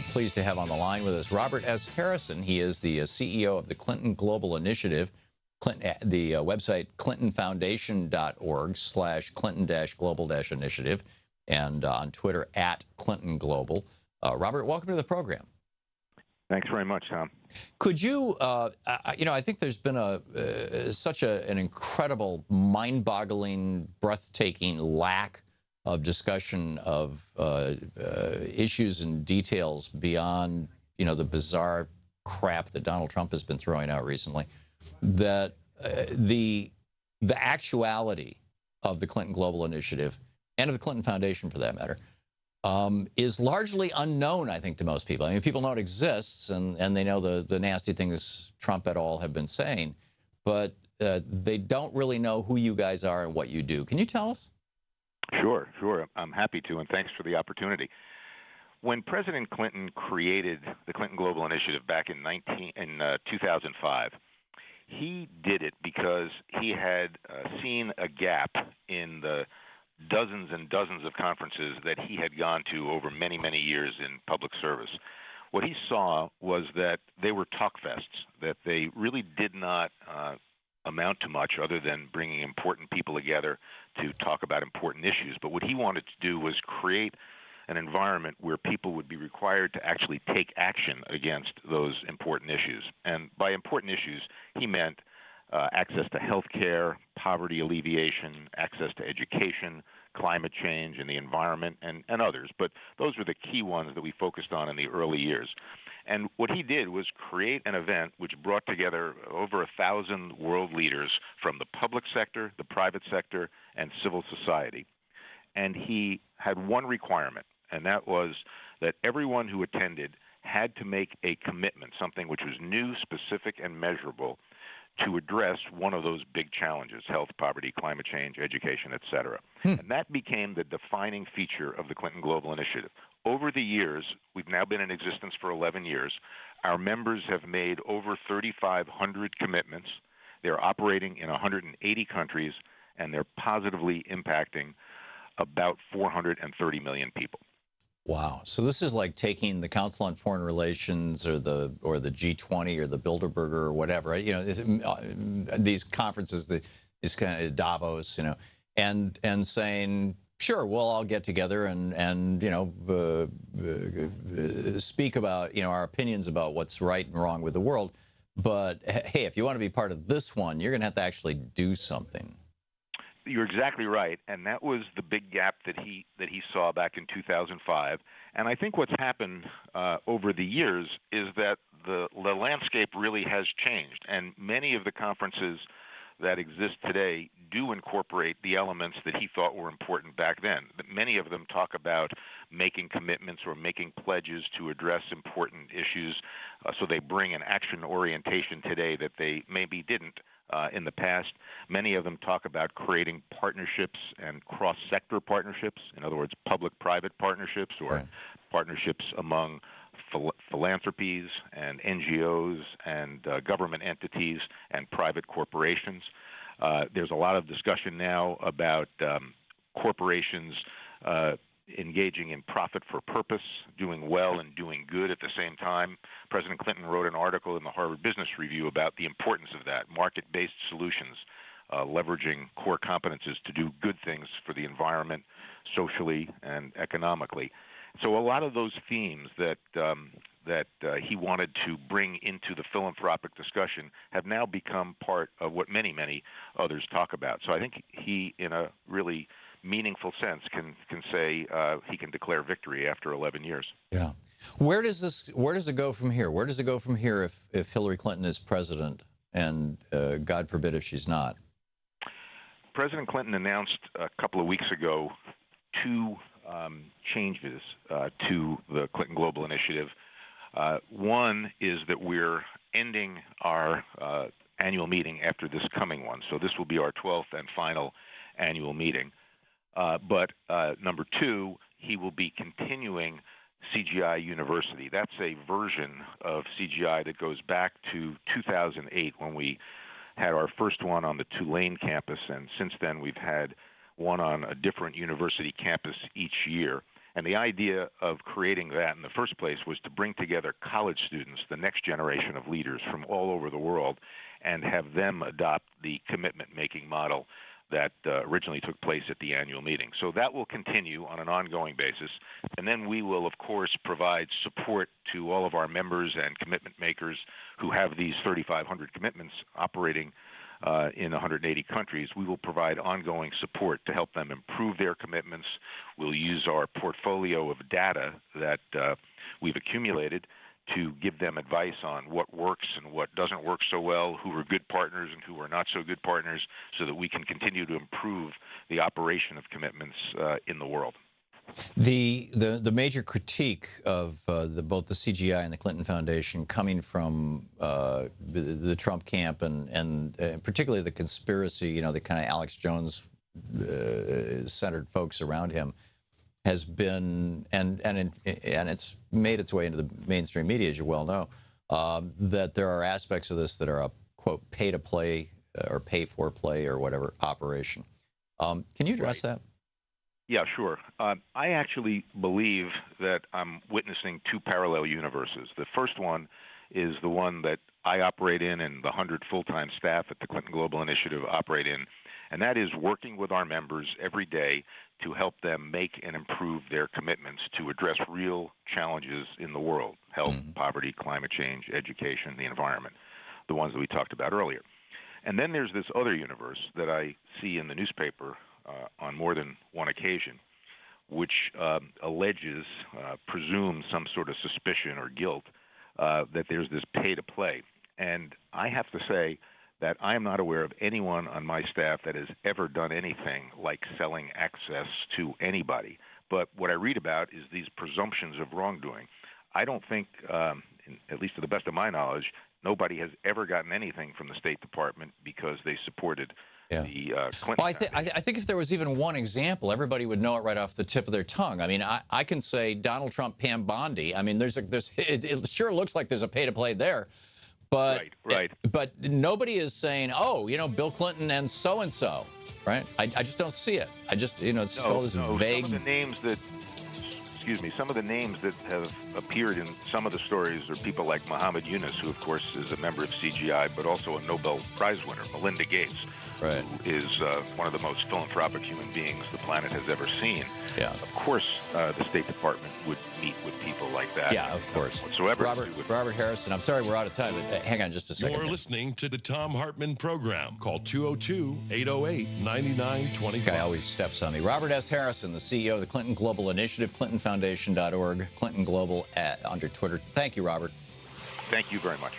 pleased to have on the line with us Robert S. Harrison. He is the CEO of the Clinton Global Initiative, the website clintonfoundation.org/Clinton-Global-Initiative, and on Twitter @Clinton Global. Robert, welcome to the program. Thanks very much, Thom. Could you, I think there's been such an incredible, mind-boggling, breathtaking lack of discussion of issues and details beyond, the bizarre crap that Donald Trump has been throwing out recently, that the actuality of the Clinton Global Initiative and of the Clinton Foundation, for that matter, is largely unknown, I think, to most people. I mean, people know it exists, and they know the nasty things Trump et al. Have been saying, but they don't really know who you guys are and what you do. Can you tell us? Sure. I'm happy to, and thanks for the opportunity. When President Clinton created the Clinton Global Initiative back in 2005, he did it because he had seen a gap in the dozens and dozens of conferences that he had gone to over many, many years in public service. What he saw was that they were talk fests, that they really did not amount to much other than bringing important people together to talk about important issues. But what he wanted to do was create an environment where people would be required to actually take action against those important issues. And by important issues, he meant access to health care, poverty alleviation, access to education, climate change and the environment, and others. But those were the key ones that we focused on in the early years. And what he did was create an event which brought together over 1,000 world leaders from the public sector, the private sector, and civil society. And he had one requirement, and that was that everyone who attended had to make a commitment, something which was new, specific, and measurable, to address one of those big challenges: health, poverty, climate change, education, et cetera. And that became the defining feature of the Clinton Global Initiative. Over the years, we've now been in existence for 11 years. Our members have made over 3,500 commitments. They're operating in 180 countries, and they're positively impacting about 430 million people. Wow. So this is like taking the Council on Foreign Relations or the G20 or the Bilderberger or whatever, these conferences, these kind of Davos, and saying, sure, we'll all get together and speak about, our opinions about what's right and wrong with the world. But hey, if you want to be part of this one, you're going to have to actually do something. You're exactly right, and that was the big gap that he saw back in 2005. And I think what's happened over the years is that the landscape really has changed, and many of the conferences that exist today do incorporate the elements that he thought were important back then. Many of them talk about making commitments or making pledges to address important issues, so they bring an action orientation today that they maybe didn't in the past. Many of them talk about creating partnerships and cross-sector partnerships, in other words, public-private partnerships or partnerships among philanthropies and NGOs and government entities and private corporations. There's a lot of discussion now about corporations engaging in profit for purpose, doing well and doing good at the same time. President Clinton wrote an article in the Harvard Business Review about the importance of that, market-based solutions, leveraging core competences to do good things for the environment, socially and economically. So a lot of those themes that he wanted to bring into the philanthropic discussion have now become part of what many, many others talk about. So I think he, in a really meaningful sense, can say he can declare victory after 11 years. Yeah. Where does it go from here? Where does it go from here if Hillary Clinton is president, and God forbid if she's not? President Clinton announced a couple of weeks ago two changes to the Clinton Global Initiative. One is that we're ending our annual meeting after this coming one. So this will be our 12th and final annual meeting. But number two, he will be continuing CGI University. That's a version of CGI that goes back to 2008 when we had our first one on the Tulane campus, and since then we've had one on a different university campus each year. And the idea of creating that in the first place was to bring together college students, the next generation of leaders from all over the world, and have them adopt the commitment-making model that originally took place at the annual meeting. So that will continue on an ongoing basis. And then we will, of course, provide support to all of our members and commitment makers who have these 3,500 commitments operating in 180 countries. We will provide ongoing support to help them improve their commitments. We'll use our portfolio of data that we've accumulated to give them advice on what works and what doesn't work so well, who are good partners and who are not so good partners, so that we can continue to improve the operation of commitments in the world. The major critique of both the CGI and the Clinton Foundation coming from the Trump camp and particularly the conspiracy, you know, the kind of Alex Jones centered folks around him, has been, and it's made its way into the mainstream media, as you well know, that there are aspects of this that are a, quote, pay-to-play or pay-for-play or whatever operation. Can you address that? Yeah, sure. I actually believe that I'm witnessing two parallel universes. The first one is the one that I operate in and the 100 full-time staff at the Clinton Global Initiative operate in, and that is working with our members every day to help them make and improve their commitments to address real challenges in the world: health, poverty, climate change, education, the environment, the ones that we talked about earlier. And then there's this other universe that I see in the newspaper on more than one occasion, which alleges, presumes some sort of suspicion or guilt that there's this pay-to-play. And I have to say that I am not aware of anyone on my staff that has ever done anything like selling access to anybody. But what I read about is these presumptions of wrongdoing. I don't think, at least to the best of my knowledge, nobody has ever gotten anything from the State Department because they supported the Clinton. Well, I think if there was even one example, everybody would know it right off the tip of their tongue. I mean, I can say Donald Trump, Pam Bondi. I mean, it sure looks like there's a pay-to-play there. But, right. But nobody is saying, oh, you know, Bill Clinton and so-and-so, right? I just don't see it. I just, you know, it's just all this vague. Some of the names that, some of the names that have appeared in some of the stories are people like Muhammad Yunus, who, of course, is a member of CGI, but also a Nobel Prize winner, Melinda Gates, who is one of the most philanthropic human beings the planet has ever seen. Yeah. Of course, the State Department would meet with people like that. Yeah, of course. Whatsoever. Robert Harrison, I'm sorry we're out of time, but hang on just a second. You're listening to the Thom Hartmann Program. Call 202-808-9925. Guy always steps on me. Robert S. Harrison, the CEO of the Clinton Global Initiative, ClintonFoundation.org, Clinton Global under Twitter. Thank you, Robert. Thank you very much.